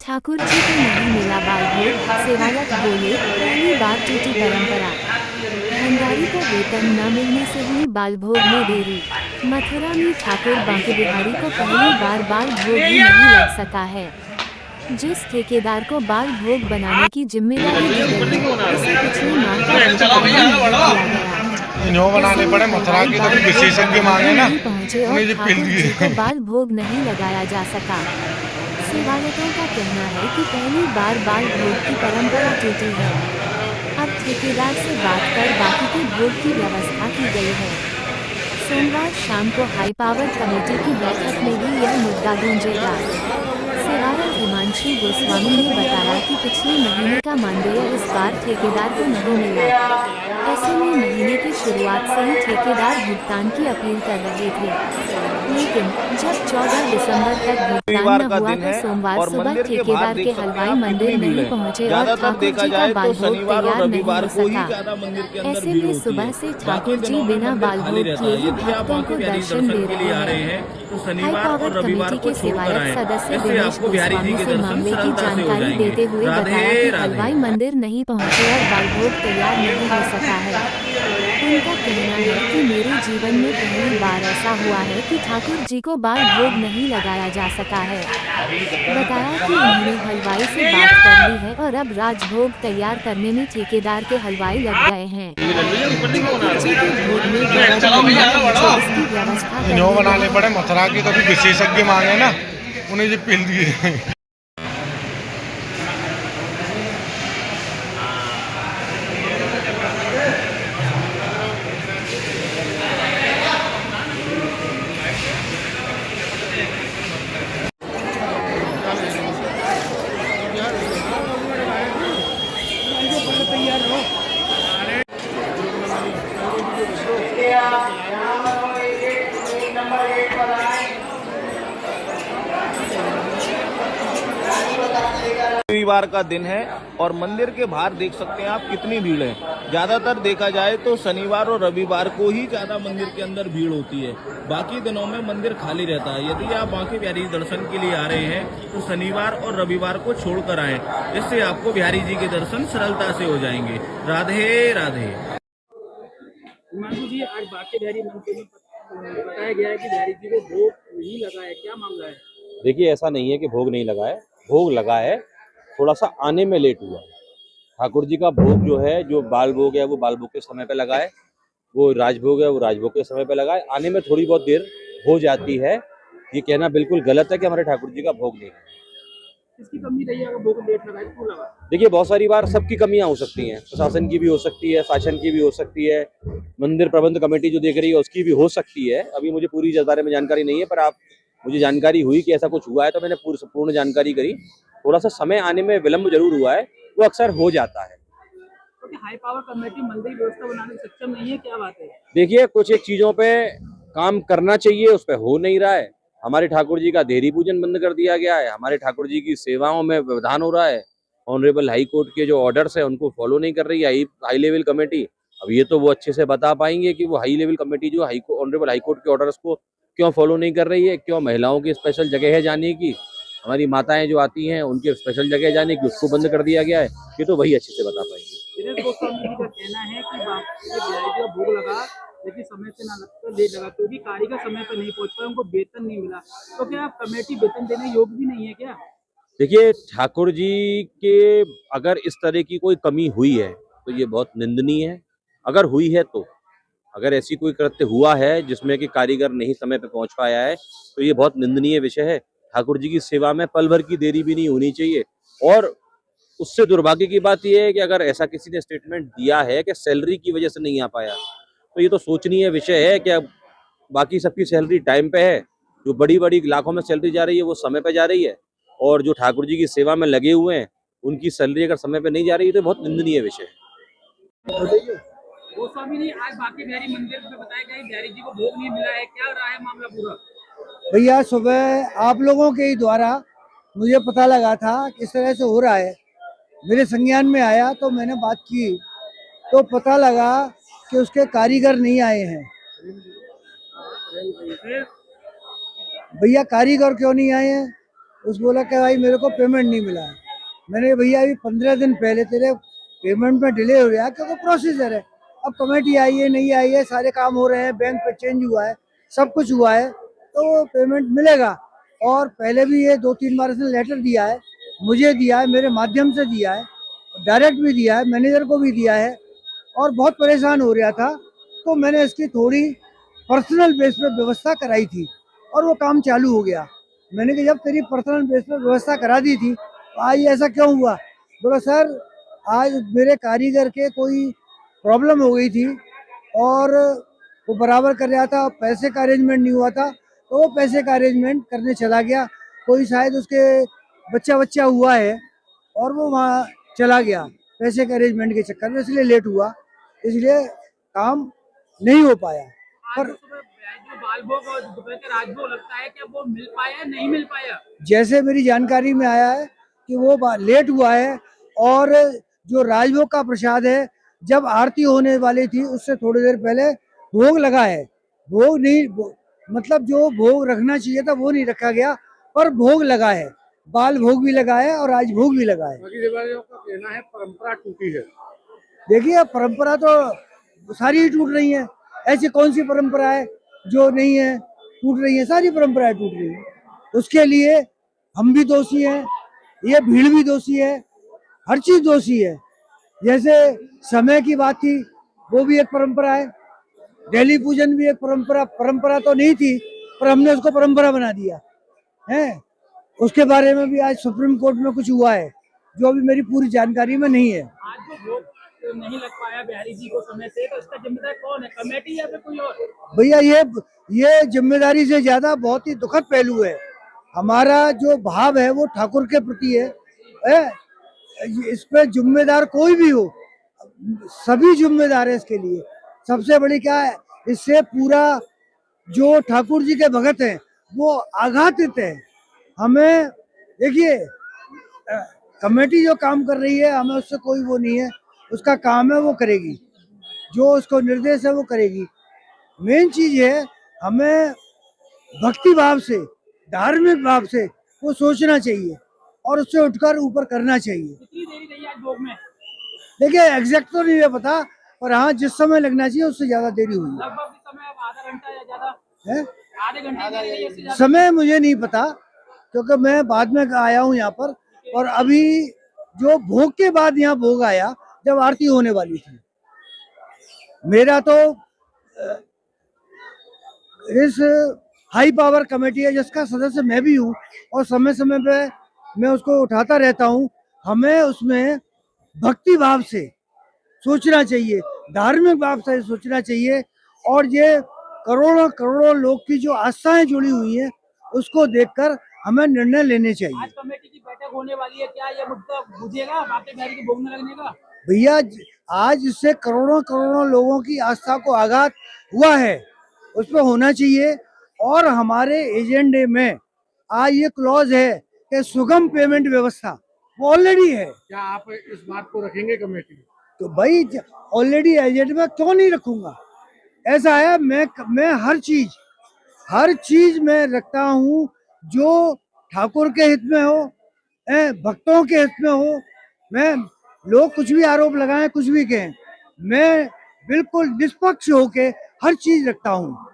ठाकुर जी को नहीं मिला बाल भोग, सेवायत बोले पहली बार टूटी परंपरा। भंडारी को वेतन न मिलने से हुई बाल भोग में देरी। मथुरा में ठाकुर बांके बिहारी को पहली बार बाल भोग ही नहीं लग सका है। जिस ठेकेदार को बाल भोग बनाने की जिम्मेदारी दी गई है, उसे पिछले माह का वेतन नहीं किया गया। इन्हों बनाने पड़े मथुरा की तो विशेषज्ञ मांगे ना, नहीं पहुंचे और ठाकुर जी को बाल भोग नहीं लगाया जा सका। सेवायतों का कहना है कि पहली बार बाल भोग की परंपरा टूटी है। अब ठेकेदार से बात कर बाकी के भोग की व्यवस्था की गई है। सोमवार शाम को हाई पावर कमेटी की बैठक में भी यह मुद्दा गूंजेगा। सेवायत हिमांशु गोस्वामी ने बताया कि पिछले महीने का मानदेय इस बार ठेकेदार को नहीं मिला। ऐसे में महीने की शुरुआत से ही ठेकेदार भुगतान की अपील कर रहे थे, लेकिन जब 14 दिसंबर तक भुगतान न हुआ तो सोमवार सुबह ठेकेदार के हलवाई मंदिर नहीं पहुंचे और ठाकुर जी का बाल भोग तैयार नहीं हो सका। ऐसे में सुबह से ठाकुर जी बिना बाल भोग किए ही भक्तों को दर्शन दे रहे हैं। हाई पावर कमेटी के सेवायत सदस्य दिनेश गोस्वामी से मामले की जानकारी देते हुए बताया कि हलवाई मंदिर नहीं पहुंचे और बाल भोग तैयार नहीं हो सका है। उनका कहना है कि मेरे जीवन में पहली बार ऐसा हुआ है कि ठाकुर जी को बाल भोग नहीं लगाया जा सका है। बताया कि उन्होंने हलवाई से बात कर ली है और अब राजभोग तैयार करने में ठेकेदार के हलवाई लग गए हैं। ठाकुर जी के भोग में इसकी व्यवस्था इन्हों बनाने पड़े मथुरा की तो विशेषज्ञ मांगे ना, उन्हें जो पिल दिए। रविवार का दिन है और मंदिर के बाहर देख सकते हैं आप कितनी भीड़ है। ज्यादातर देखा जाए तो शनिवार और रविवार को ही ज्यादा मंदिर के अंदर भीड़ होती है, बाकी दिनों में मंदिर खाली रहता है। यदि आप बांके बिहारी दर्शन के लिए आ रहे हैं तो शनिवार और रविवार को छोड़कर आएं, इससे आपको बिहारी जी के दर्शन सरलता से हो जाएंगे। राधे राधे। हिमांशु जी, आज बांके बिहारी मंदिर में बताया गया है कि बिहारी जी को भोग नहीं लगा है, क्या मामला है? देखिए, ऐसा नहीं है कि भोग नहीं लगा है, भोग लगा है, थोड़ा सा आने में लेट हुआ। ठाकुर जी का भोग जो है, जो बाल भोग है वो बाल भोग के समय पे लगा है, वो राजभोग है वो राजभोग के समय पे लगा है। आने में थोड़ी बहुत देर हो जाती है, ये कहना बिल्कुल गलत है कि हमारे ठाकुर जी का भोग नहीं है। किसकी कमी रही है अगर भोग लेट लगा है, क्यों लगा? देखिए, बहुत सारी बार सबकी कमियां हो सकती हैं, प्रशासन की भी हो सकती है, शासन की भी हो सकती है, मंदिर प्रबंध कमेटी जो देख रही है उसकी भी हो सकती है। अभी मुझे पूरी इस बारे में जानकारी नहीं है, पर आप मुझे जानकारी हुई कि ऐसा कुछ हुआ है तो मैंने पूर्ण जानकारी करी। थोड़ा सा समय आने में विलम्ब जरूर हुआ है, वो अक्सर हो जाता है। तो हाई पावर कमेटी मंदिर व्यवस्था बनाने में सक्षम नहीं है, क्या बात है? देखिए, कुछ एक चीजों पे काम करना चाहिए, उस पर हो नहीं रहा है। हमारे ठाकुर जी का देहरी पूजन बंद कर दिया गया है, हमारे ठाकुर जी की सेवाओं में व्यवधान हो रहा है। ऑनरेबल हाई कोर्ट के जो ऑर्डर्स है उनको फॉलो नहीं कर रही है हाई लेवल कमेटी। अब ये तो वो अच्छे से बता पाएंगे कि वो हाई लेवल कमेटी जो ऑनरेबल हाई कोर्ट के ऑर्डर्स को क्यों फॉलो नहीं कर रही है, क्यों महिलाओं की स्पेशल जगह है जाने की, हमारी माताएं जो आती हैं उनके स्पेशल जगह जाने की, उसको बंद कर दिया गया है। ये तो वही अच्छे से बता पाएंगे। दिनेश गोस्वामी जी का कहना है कि बांके बिहारी जी का भोग लगा लेकिन समय से ना लगकर लेट लगा, क्योंकि कारीगर समय पर नहीं पहुंच पाए, उनको वेतन नहीं मिला। तो क्या कमेटी वेतन देने योग्य भी नहीं है क्या? देखिए, ठाकुर जी के अगर इस तरह की कोई कमी हुई है तो ये बहुत निंदनीय है। अगर हुई है तो, अगर ऐसी कोई कृत्य हुआ है जिसमें कि कारीगर नहीं समय पे पहुंच पाया है तो ये बहुत निंदनीय विषय है। ठाकुर जी की सेवा में पल भर की देरी भी नहीं होनी चाहिए। और उससे दुर्भाग्य की बात यह है कि अगर ऐसा किसी ने स्टेटमेंट दिया है कि सैलरी की वजह से नहीं आ पाया, तो ये तो सोचनीय विषय है कि अब बाकी सबकी सैलरी टाइम पे है, जो बड़ी बड़ी लाखों में सैलरी जा रही है वो समय पे जा रही है, और जो ठाकुर जी की सेवा में लगे हुए हैं उनकी सैलरी अगर समय पे नहीं जा रही है तो बहुत निंदनीय विषय है। गोस्वामी जी, आज बांके बिहारी मंदिर में बताया गया बिहारी जी को भोग नहीं मिला है, क्या रहा है मामला पूरा? भैया, सुबह आप लोगों के ही द्वारा मुझे पता लगा था किस तरह से हो रहा है, मेरे संज्ञान में आया तो मैंने बात की तो पता लगा कि उसके कारीगर नहीं आए हैं। भैया, कारीगर क्यों नहीं आए हैं? उस बोला कि भाई मेरे को पेमेंट नहीं मिला है। मैंने कहा, भैया अभी 15 दिन पहले तेरे पेमेंट में डिले हो गया है, क्योंकि प्रोसीजर है। अब कमेटी आई है नहीं आई है, सारे काम हो रहे हैं, बैंक पे चेंज हुआ है, सब कुछ हुआ है, तो पेमेंट मिलेगा। और पहले भी ये 2-3 बार इसने लेटर दिया है, मुझे दिया है, मेरे माध्यम से दिया है, डायरेक्ट भी दिया है, मैनेजर को भी दिया है, और बहुत परेशान हो रहा था। तो मैंने इसकी थोड़ी पर्सनल बेस पे व्यवस्था कराई थी और वो काम चालू हो गया। मैंने कहा जब तेरी पर्सनल बेस पे व्यवस्था करा दी थी तो आज ऐसा क्यों हुआ? बोला सर आज मेरे कारीगर के कोई प्रॉब्लम हो गई थी और वो बराबर कर रहा था, पैसे का अरेंजमेंट नहीं हुआ था, तो वो पैसे का अरेंजमेंट करने चला गया। कोई शायद उसके बच्चा हुआ है और वो वहाँ चला गया पैसे के अरेंजमेंट के चक्कर में, इसलिए लेट हुआ, इसलिए काम नहीं हो पाया। आज पर तो सुबह जो बाल भोग और दोपहर के राजभोग लगता है कि वो मिल पाया नहीं मिल पाया। जैसे मेरी जानकारी में आया है कि वो लेट हुआ है, और जो राजभोग का प्रसाद है जब आरती होने वाली थी उससे थोड़ी देर पहले भोग लगा है। भोग नहीं मतलब जो भोग रखना चाहिए था वो नहीं रखा गया, पर भोग लगा है, बाल भोग भी लगा है और राजभोग भी लगा है। बाकी देवालयों का कहना है परंपरा टूटी है। देखिए परंपरा तो सारी ही टूट रही है, ऐसी कौन सी परंपरा है जो नहीं है, टूट रही है, सारी परंपराएं टूट रही है। उसके लिए हम भी दोषी हैं, ये भीड़ भी दोषी है, हर चीज दोषी है। जैसे समय की बात थी, वो भी एक परंपरा है, डेली पूजन भी एक परंपरा तो नहीं थी, पर हमने उसको परंपरा बना दिया है। उसके बारे में भी आज सुप्रीम कोर्ट में कुछ हुआ है जो अभी मेरी पूरी जानकारी में नहीं है। आज जो भोग नहीं लग पाया बिहारी जी को समय से, तो इसका जिम्मेदार कौन है, कमेटी या फिर कोई और? भैया ये जिम्मेदारी से ज्यादा बहुत ही दुखद पहलू है। हमारा जो भाव है वो ठाकुर के प्रति है? इस पे जिम्मेदार कोई भी हो, सभी जिम्मेदार है इसके लिए। सबसे बड़ी क्या है, इससे पूरा जो ठाकुर जी के भगत हैं वो आघातित है। हमें देखिए कमेटी जो काम कर रही है हमें उससे कोई वो नहीं है, उसका काम है वो करेगी, जो उसको निर्देश है वो करेगी। मेन चीज है हमें भक्ति भाव से, धार्मिक भाव से वो सोचना चाहिए और उससे उठकर ऊपर करना चाहिए। कितनी देरी रही आज भोग में? देखिए एग्जैक्ट तो नहीं है पता, पर हाँ जिस समय लगना चाहिए उससे ज्यादा देरी हुई लगभग समय अब आधा घंटा या ज्यादा, है। आधे घंटे की देरी है, इससे ज्यादा? समय मुझे नहीं पता क्योंकि मैं बाद में आया हूँ यहाँ पर, और अभी जो भोग के बाद यहाँ भोग आया जब आरती होने वाली थी। मेरा तो इस हाई पावर कमेटी है जिसका सदस्य मैं भी हूँ, और समय समय पे मैं उसको उठाता रहता हूँ। हमें उसमें भक्ति भाव से सोचना चाहिए, धार्मिक भाव से सोचना चाहिए, और ये करोड़ों करोड़ों लोग की जो आस्थाएं जुड़ी हुई हैं उसको देखकर हमें निर्णय लेने चाहिए। आज कमेटी की बैठक होने वाली है, क्या ये मुद्दा बुझेगा बाकी बिहारी के भोग में लगने का? भैया आज इससे करोड़ों करोड़ों लोगों की आस्था को आघात हुआ है, उस पर होना चाहिए। और हमारे एजेंडे में आज ये क्लॉज है कि सुगम पेमेंट व्यवस्था वो ऑलरेडी है। क्या आप इस बात को रखेंगे कमेटी? तो भाई ऑलरेडी एजेंडे में क्यों नहीं रखूंगा? ऐसा है मैं हर चीज में रखता हूँ जो ठाकुर के हित में हो, भक्तों के हित में हो। मैं लोग कुछ भी आरोप लगाएं, कुछ भी कहें, मैं बिल्कुल निष्पक्ष होके हर चीज रखता हूँ।